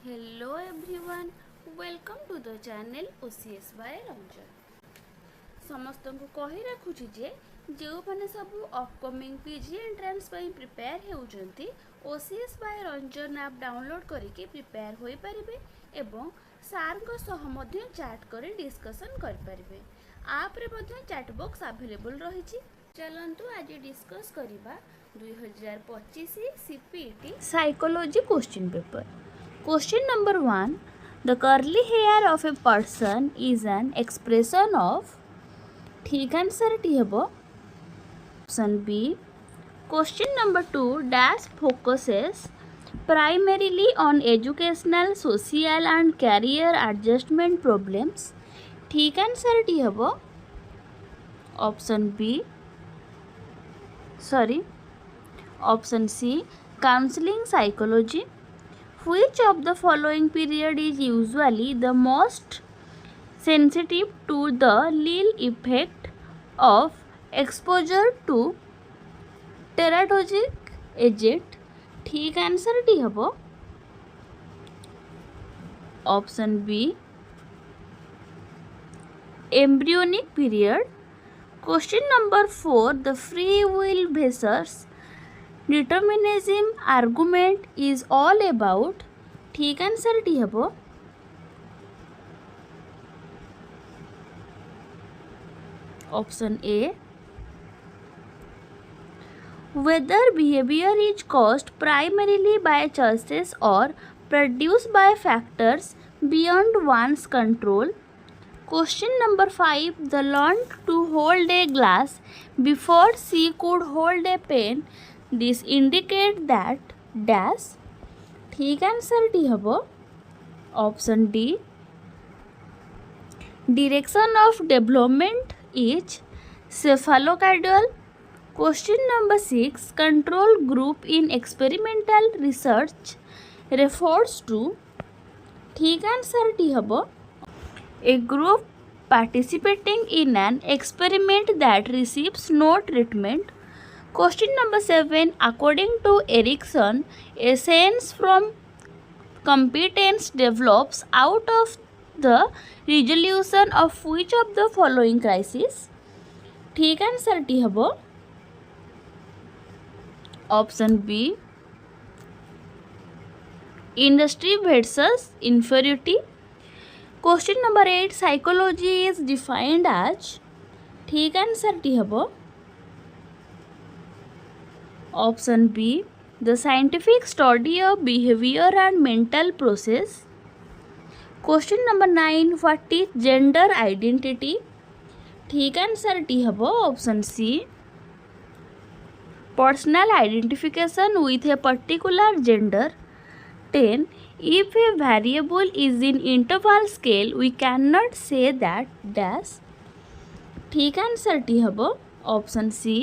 Hello everyone, welcome to the channel OCS by Ranjan. ସମସ୍ତଙ୍କୁ କହି ରଖୁଛି ଯେ ଯେଉଁମାନେ ସବୁ ଅପକମିଂ ପିଜି ଏଣ୍ଟ୍ରାନ୍ସ ପାଇଁ ପ୍ରିପେୟାର ହେଉଛନ୍ତି OCS by Ranjan app download କରିକି ପ୍ରିପେୟାର ହୋଇପାରିବେ ଏବଂ ସାର୍ଙ୍କ ସହ ମଧ୍ୟ ଚାଟ୍ କରି ଡିସ୍କସନ୍ କରିପାରିବେ। ଆପ୍ରେ ମଧ୍ୟ ଚାଟ୍ ବକ୍ସ ଆଭେଲେବୁଲ୍ ରହିଛି। ଚାଲନ୍ତୁ ଆଜି ଡିସ୍କସ୍ କରିବା 2025 CPET psychology question paper. Question number 1. The curly hair of a person is an expression of ठीक आंसर टी हेबो option B. Question number 2. Dash focuses primarily on educational, social and career adjustment problems. ठीक answer टी हेबो option B option C counselling psychology. Which of the following period is usually the most sensitive to the Lille effect of exposure to teratogenic agent? ठीक answer टी हबो option B embryonic period। Question number 4. The free will versus determinism argument is all about ठीक answer टी हेबो option A whether behavior is caused primarily by choices or produced by factors beyond one's control। Question number 5. The learned to hold a glass before she could hold a pen. This indicate that dash ठीक answer टी हबो option D direction of development is cephalocardal। Question number 6. Control group in experimental research refers to ठीक answer टी हबो a group participating in an experiment that receives no treatment। Question number 7. According to Erickson, a sense from competence develops out of the resolution of which of the following crisis? ठीक answer टी हबो option B industry versus inferiority। Question number 8. Psychology is defined as ठीक answer टी हबो option B the scientific study of behavior and mental process। Question number 9. What is gender identity? ठीक answer टी हबो option C personal identification with a particular gender। 10. If a variable is in interval scale we cannot say that dash ठीक answer टी हबो option C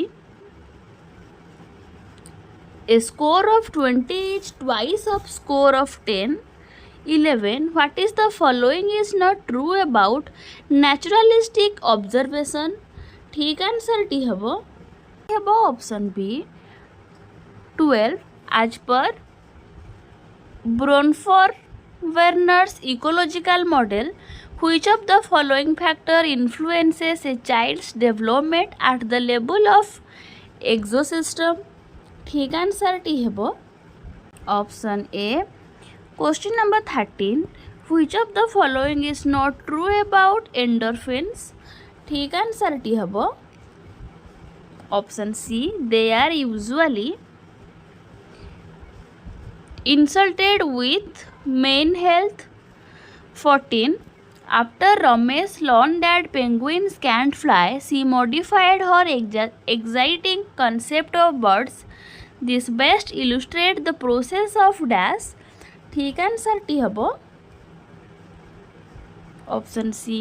a score of 20 is twice of score of 10। 11. What is the following is not true about naturalistic observation? ठीक answer टी हबो option B 12. As per Bronfort-Werner's ecological model, which of the following factor influences a child's development at the level of exosystem? ठीक answer टी हेबो option A. Question number 13. Which of the following is not true about endorphins? ठीक answer टी हेबो option C they are usually insulted with main health। 14. After Ramesh learned that penguins can't fly, she modified her exciting concept of birds। This best illustrates the process of dash ठीक answer टी हबो option C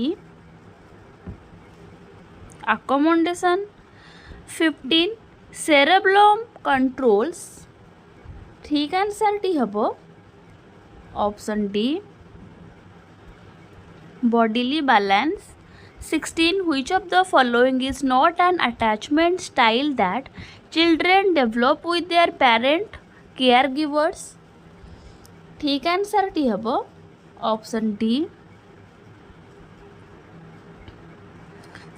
accommodation। 15. cerebellum controls ठीक answer टी हबो option D bodily balance। 16. Which of the following is not an attachment style that children develop with their parent caregivers? ठीक answer टी हबो option D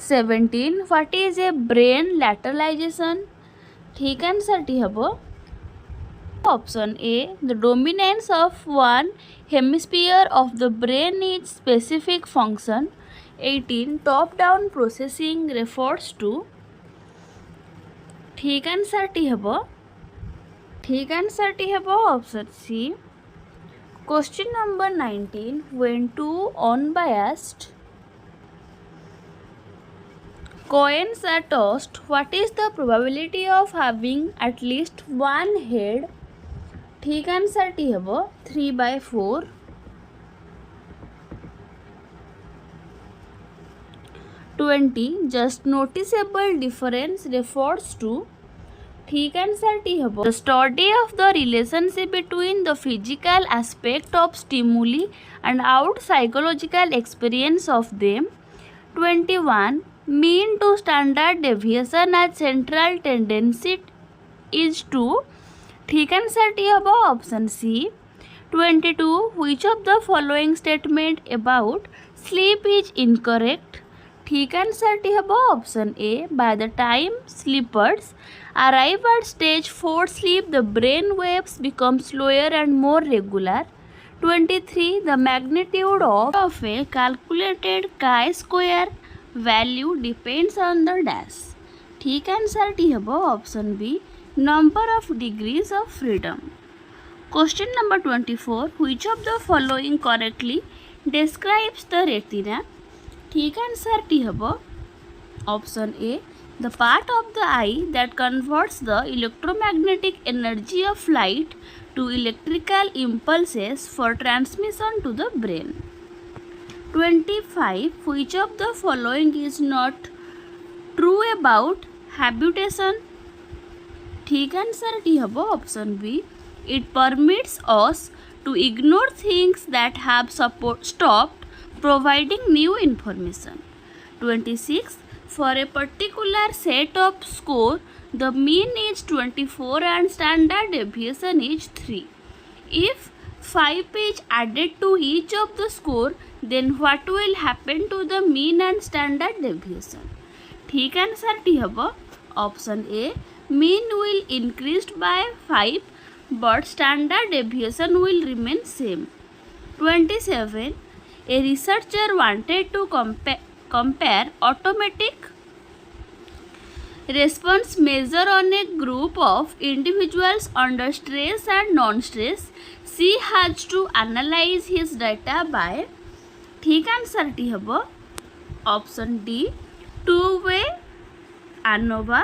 17 what is a brain lateralisation ठीक answer टी हबो option A the dominance of one hemisphere of the brain is specific function 18 top down processing refers to ठीक answer टी हबो option C question number 19 when two unbiased coins are tossed what is the probability of having at least one head ठीक answer टी हबो 3/4 20 just noticeable difference refers to ठीक answer टी हबो the study of the relationship between the physical aspect of stimuli and out psychological experience of them 21 mean to standard deviation as central tendency is to ठीक answer टी हबो option C 22 which of the following statement about sleep is incorrect ठीक answer टी हबो option A by the time sleepers arrive at stage 4 sleep the brain waves become slower and more regular 23 the magnitude of a calculated chi-square value depends on the dash ठीक answer टी हबो option B number of degrees of freedom question number 24 which of the following correctly describes the retina ठीक answer टी हबो option A the part of the eye that converts the electromagnetic energy of light to electrical impulses for transmission to the brain 25 which of the following is not true about habitation ठीक answer टी हबो option B it permits us to ignore things that have stopped providing new information 26 for a particular set of score the mean is 24 and standard deviation is 3 if 5 is added to each of the score then what will happen to the mean and standard deviation ठीक answer टी हबो option A mean will increased by 5 but standard deviation will remain same 27 a researcher wanted to compare automatic response measure on a group of individuals under stress and non-stress she has to analyze his data by ठीक answer टी हबो option D 2-way ANOVA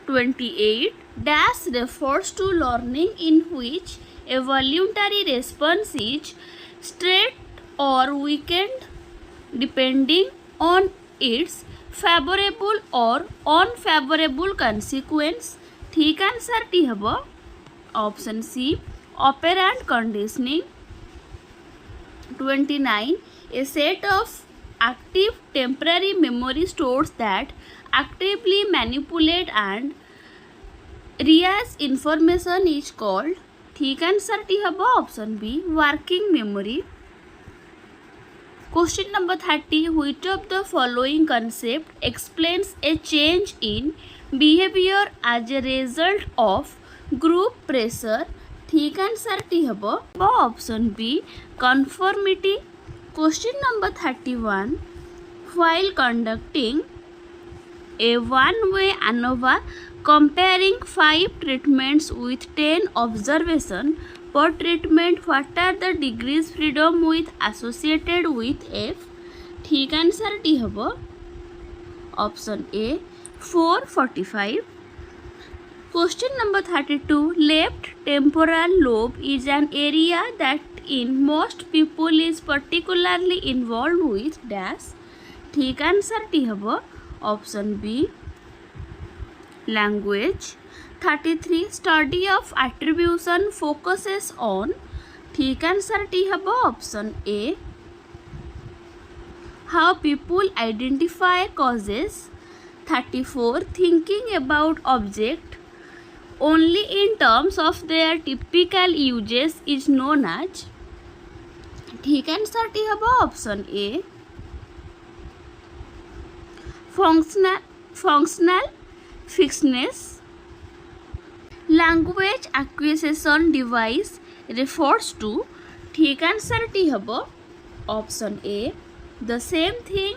28 dash refers to learning in which a voluntary response is straight or weakened depending on its favorable or unfavorable consequence ठीक answer टी हबो option C operant conditioning 29 a set of active temporary memory stores that actively manipulate and reass information is called ठीक answer टी हबो option be working memory question number 30 which of the following concept explains a change in behavior as a result of group pressure ठीक answer टी हबो option B conformity question number 31 while conducting a one-way ANOVA comparing 5 treatments with 10 observation per treatment what are the degrees freedom with associated with F ठीक answer टी हबो option A 445 question number 32 left temporal lobe is an area that in most people is particularly involved with dash ठीक answer टी हबो option B language 33 study of attribution focuses on ठीक answer टी हबो option A how people identify causes 34 thinking about object only in terms of their typical uses is known as ठीक answer टी हम option A functional fixedness. Language acquisition device refers to ठीक answer टी हम option A the same thing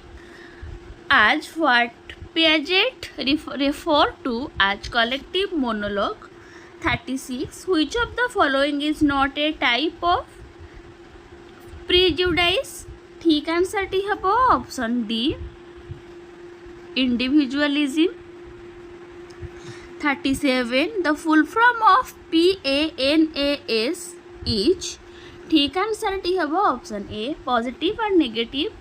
as what Piaget refer to as collective monologue. 36 which of the following is not a type of prejudice. ठीक answer टी हम option D individualism. 37 the full form of PANAS is ठीक answer टी हम option ए positive और negative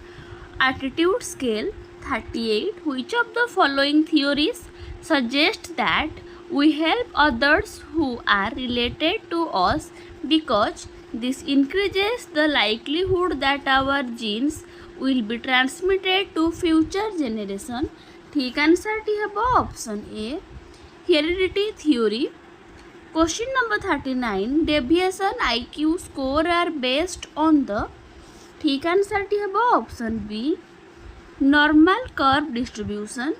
attitude scale. 38 which of the following theories suggest that we help others who are related to us because this increases the likelihood that our genes will be transmitted to future generation. ठीक answer टी हम option A heredity theory. Question number 39 deviation IQ score are based on the ठीक answer टी हम option B normal curve distribution.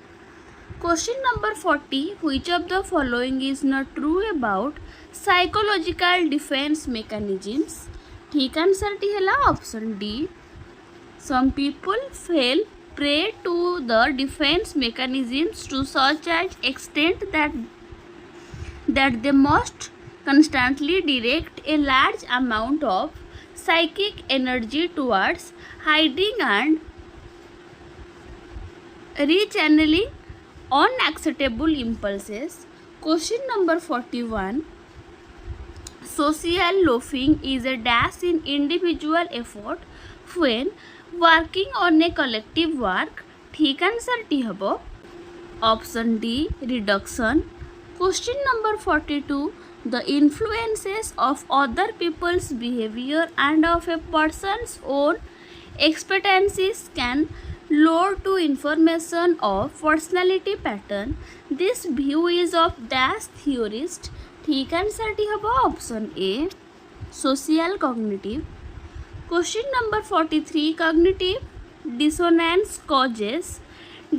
Question number 40 which of the following is not true about psychological defense mechanisms. ठीक answer टी है option D some people fall prey to the defense mechanisms to such an extent that they must constantly direct a large amount of psychic energy towards hiding and rechanneling unacceptable impulses. Question number 41 social loafing is a dash in individual effort when working on a collective work. ठीक answer टी हम option D reduction. Question number 42 the influences of other people's behavior and of a person's own expectancies can load to information of personality pattern. This view is of dash theorist. ठीक answer टी हम option A social cognitive. Question number 43 cognitive dissonance causes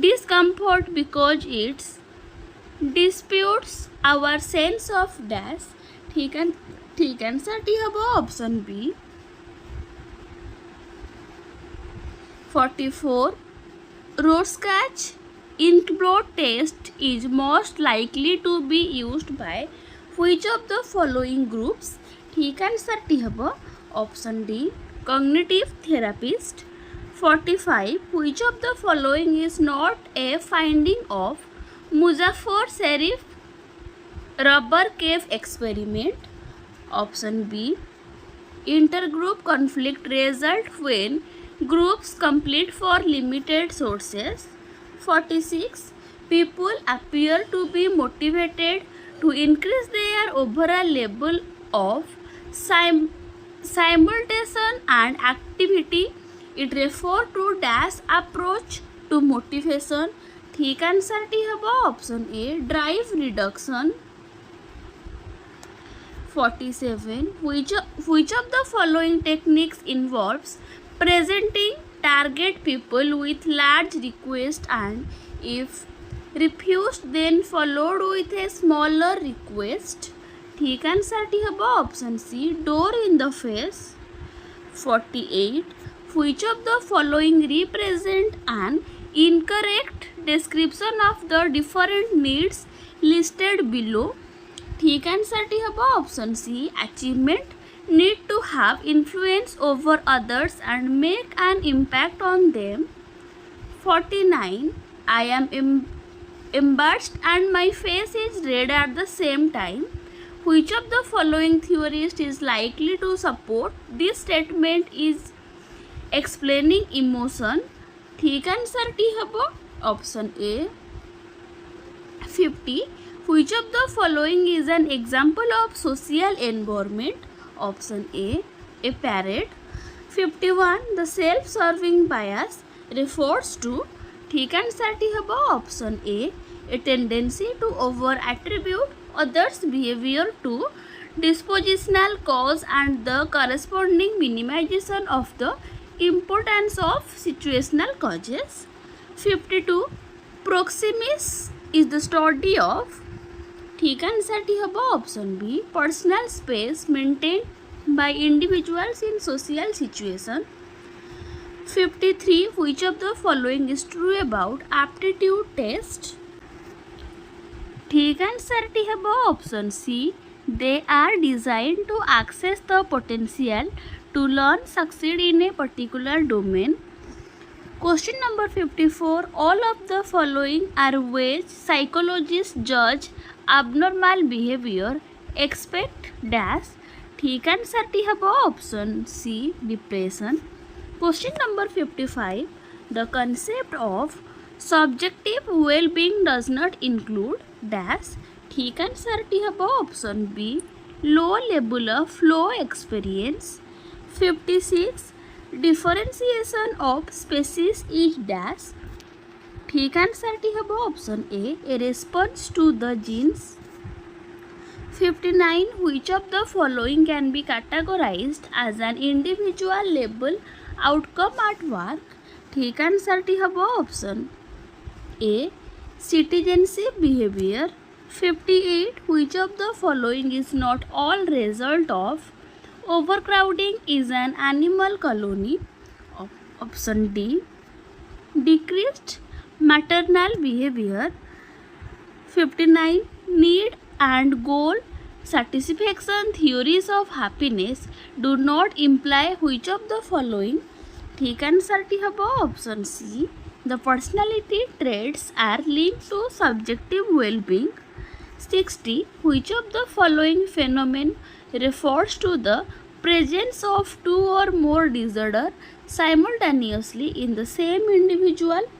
discomfort because it disputes our sense of dash. ठीक answer टी हम option B 44 Rorschach inkblot test is most likely to be used by which of the following groups. ठीक answer टी हम option D cognitive therapist. 45 which of the following is not a finding of Muzaffar Sharif rubber cave experiment. Option B intergroup conflict result when groups compete for limited sources. 46 people appear to be motivated to increase their overall level of simultaneous and activity. It refers to dash approach to motivation. ठीक answer टी हम option A drive reduction. 47 which of the following techniques involves presenting target people with large request and if refused then followed with a smaller request. ठीक answer टी हम option C door in the face. 48 which of the following represent an incorrect description of the different needs listed below. ठीक answer टी हम option C achievement need to have influence over others and make an impact on them. 49 I am embarrassed and my face is red at the same time. Which of the following theorist is likely to support this statement is explaining emotion. ठीक answer टी हम option A 50 which of the following is an example of social environment. Option A parrot. 51 the self-serving bias refers to ठीक answer टी हम option A tendency to over attribute others behavior to dispositional cause and the corresponding minimization of the importance of situational causes. 52. Proximus is the study of, ठीक answer हबो option B, personal space maintain by individuals in social situation. 53. Which of the following is true about aptitude test? ठीक answer हबो option C, they are designed to access the potential to learn succeed in a particular domain. Question number 54. All of the following are ways psychologists judge abnormal behavior expect dash. ठीक answer हबो option C, depression. Question number 55. The concept of subjective well-being does not include dash. ठीक answer हबो option B, low level of flow experience. 56. Differentiation of species is dash. ठीक answer हबो option A, a response to the genes. 59. Which of the following can be categorized as an individual level outcome at work? ठीक answer हबो option A, citizenship behavior. 58. Which of the following is not all result of overcrowding is an animal colony? Option D, decreased maternal behavior. 59. Need and goal satisfaction theories of happiness do not imply which of the following? ठीक answer हबो option C, the personality traits are linked to subjective well-being. 60. Which of the following phenomenon refers to the presence of two or more disorder simultaneously in the same individual?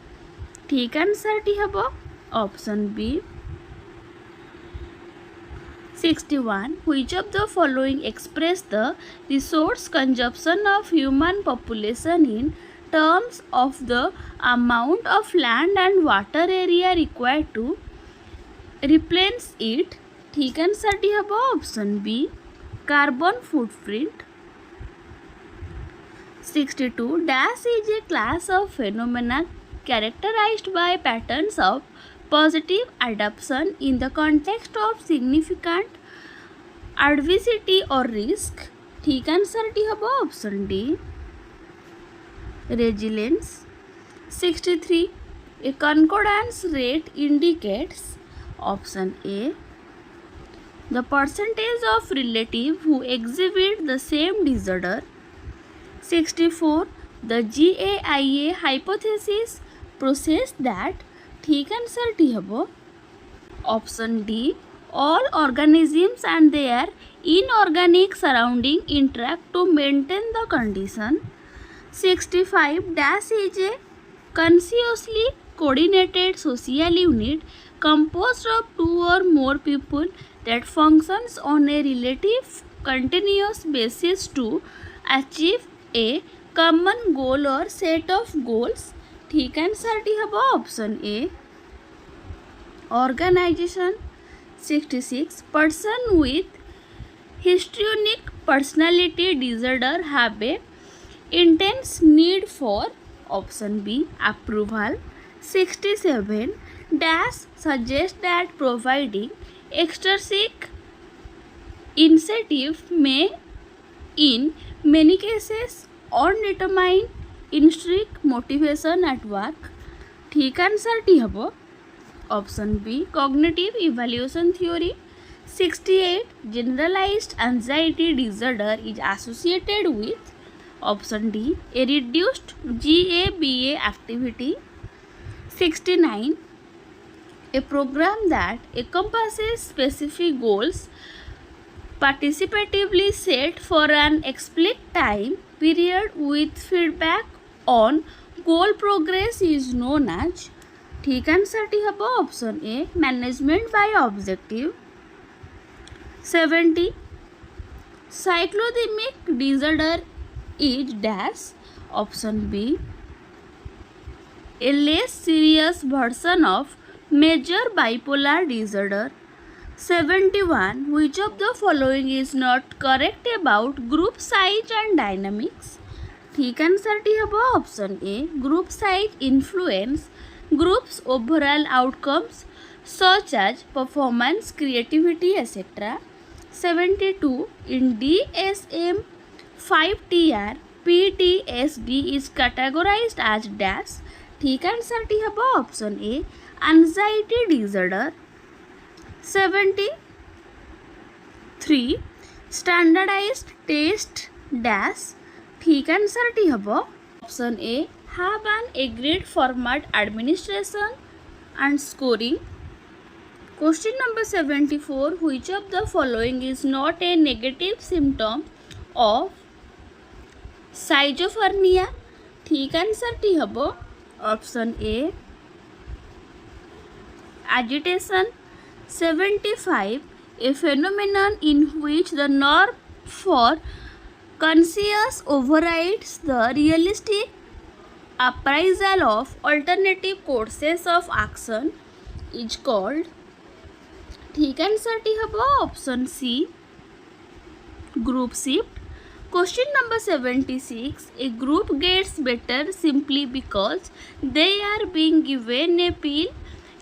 ठीक answer हबो option B. 61. Which of the following express the resource consumption of human population in terms of the amount of land and water area required to replenish it? ठीक answer हबो option B, carbon footprint. 62. Dash is a class of phenomena characterized by patterns of positive adaptation in the context of significant adversity or risk. ठीक answer हबो option D, resilience. 63. A concordance rate indicates, option A, the percentage of relatives who exhibit the same disorder. 64. The GAIA hypothesis process that. ठीक answer हबो option D, all organisms and their inorganic surrounding interact to maintain the condition. 65. Dash is a consciously coordinated social unit composed of two or more people that functions on a relative continuous basis to achieve a common goal or set of goals. ठीक answer हबो option A, organization. 66. Person with histrionic personality disorder have a intense need for, option B, approval. 67. Dash suggests that providing extrinsic incentive may in many cases undetermined intrinsic motivation at work. ठीक answer हबो option B, cognitive evaluation theory. 68. Generalized anxiety disorder is associated with, option D, a reduced GABA activity. 69. A program that encompasses specific goals participatively set for an explicit time period with feedback on goal progress is known as. ठीक answer हबो option A, management by objective. 70. Cyclothymic disorder is dash, option B, a less serious version of major bipolar disorder. 71. Which of the following is not correct about group size and dynamics? ठीक answer टी हम option A group size influence groups overall outcomes such as performance, creativity, etc. 72. In DSM 5TR, PTSD is categorized as dash. ठीक answer टी हम option ए anxiety disorder. 73. Standardized test dash. ठीक answer टी हम option A have an agreed format administration and scoring. Question number 74. Which of the following is not a negative symptom of schizophrenia? ठीक answer टी हम option A agitation. 75. A phenomenon in which the nerve for conscious overrides the realistic appraisal of alternative courses of action is called. ठीक answer टी हम option C group shift. Question number 76. A group gets better simply because they are being given a pill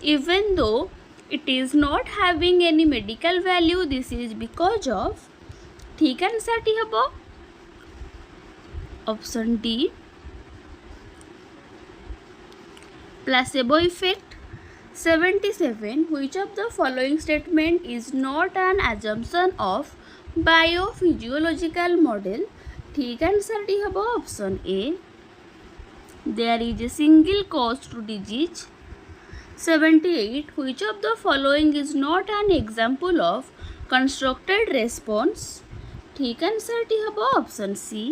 even though it is not having any medical value. This is because of. ठीक answer टी हम option D placebo effect. 77. Which of the following statement is not an assumption of biophysiological model? ठीक answer टी हम option A there is a single cause to disease. 78. Which of the following is not an example of constructed response? ठीक answer टी हम option C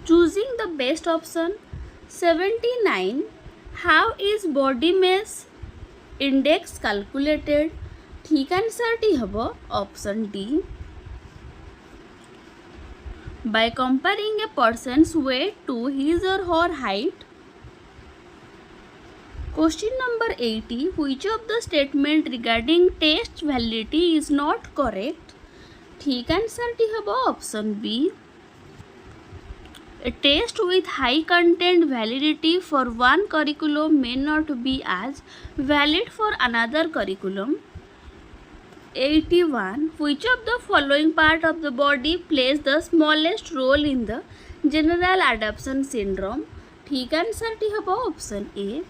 choosing the best option. 79. How is body mass index calculated? ठीक answer टी हम option D by comparing a person's weight to his or her height. Question number 80. Which of the statement regarding test validity is not correct? ठीक answer टी हम option B A test with high content validity for one curriculum may not be as valid for another curriculum. 81. Which of the following part of the body plays the smallest role in the general adaptation syndrome? ठीक answer टी हम option A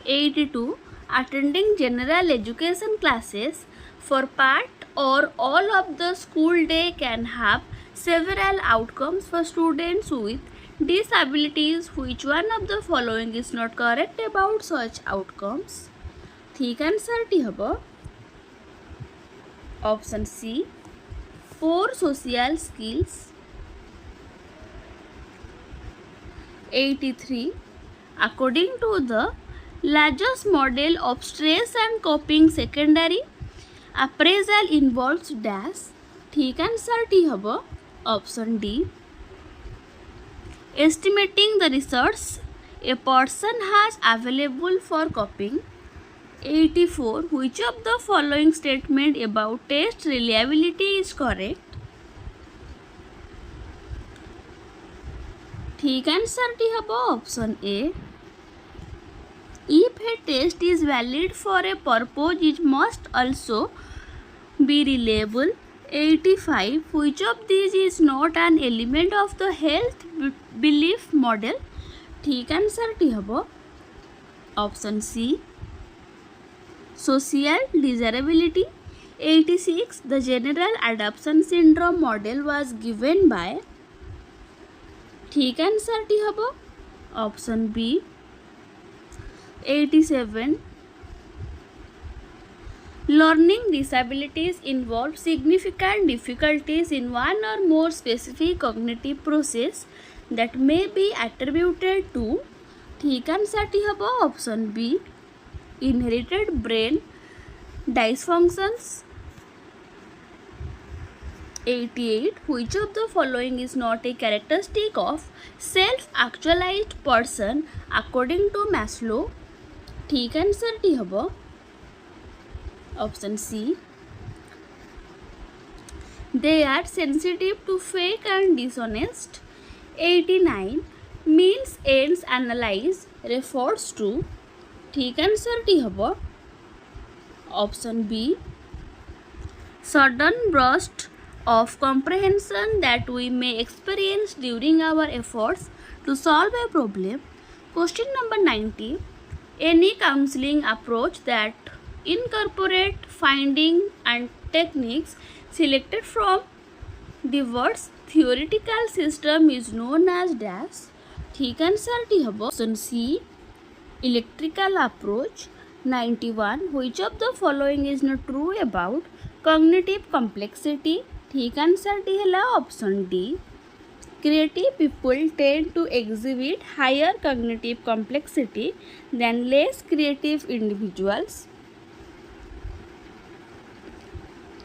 82. Attending general education classes for part or all of the school day can have several outcomes for students with disabilities. Which one of the following is not correct about such outcomes? ठीक answer टी हम option C poor social skills. 83. According to the Lajos model of stress and coping, secondary appraisal involves dash. ठीक answer टी हम option D estimating the resource a person has available for coping. 84. Which of the following statement about test reliability is correct? ठीक answer टी हम option A if a test is valid for a purpose it must also be reliable. 85. Which of these is not an element of the health belief model? ठीक answer टी हम option C social desirability. 86. The general adaptation syndrome model was given by. ठीक answer टी हम option B 87. Learning disabilities involve significant difficulties in one or more specific cognitive process that may be attributed to. ठीक answer टी हम option B inherited brain dysfunctions. 88. Which of the following is not a characteristic of self-actualized person according to Maslow? ठीक answer टी हम Option C. They are sensitive to fake and dishonest. 89. Means ends analyze refers to. ठीक answer टी हबो option B. Sudden burst of comprehension that we may experience during our efforts to solve a problem. Question number 90. Any counseling approach that incorporate finding and techniques selected from the words theoretical system is known as dash. ठीक answer टी हबो option C. Electrical approach. 91. Which of the following is not true about cognitive complexity? ठीक answer टी है option D. Creative people tend to exhibit higher cognitive complexity than less creative individuals.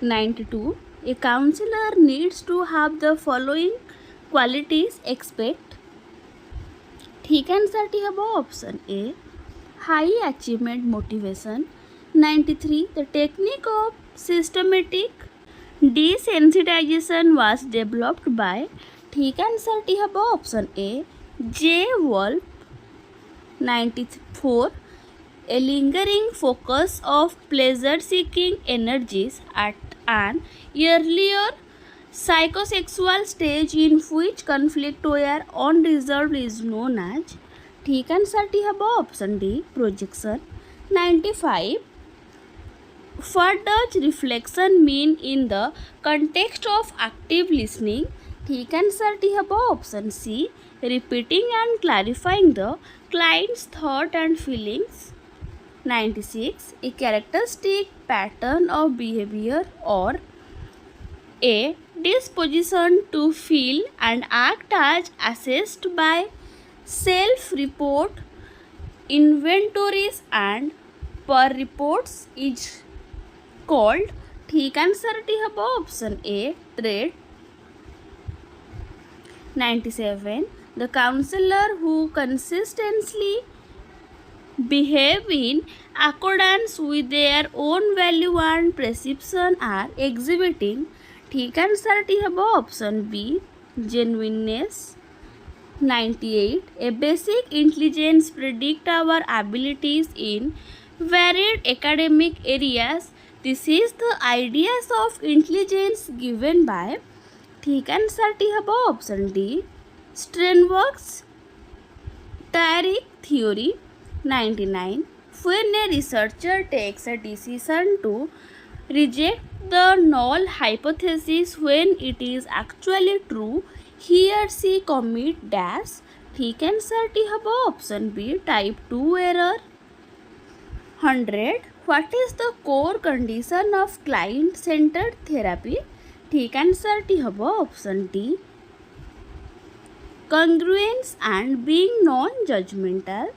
92. A counselor needs to have the following qualities expect. ठीक answer टी है option A. High achievement motivation. 93. The technique of systematic desensitization was developed by. ठीक answer टी है option A. J Wolf. 94. A lingering focus of pleasure seeking energies at an earlier psychosexual stage in which conflict were unresolved is known as. ठीक answer टी है option D. Projection. 95. What does reflection mean in the context of active listening? ठीक answer टी है option C. Repeating and clarifying the client's thought and feelings. 96. A characteristic pattern of behavior or a disposition to feel and act as assessed by self-report inventories and per reports is called. ठीक answer टी है option A. Trade. 97. The counselor who consistently behave in accordance with their own value and perception are exhibiting. ठीक answer टी है option B. genuineness. 98. A basic intelligence predict our abilities in varied academic areas. This is the ideas of intelligence given by. ठीक answer टी है option D. Sternberg's triadic theory. 99. When a researcher takes a decision to reject the null hypothesis when it is actually true, he or she commit dash. ठीक answer टी है option B. Type 2 error. 100. What is the core condition of client centered therapy? ठीक answer टी है option D. Congruence and being non-judgmental.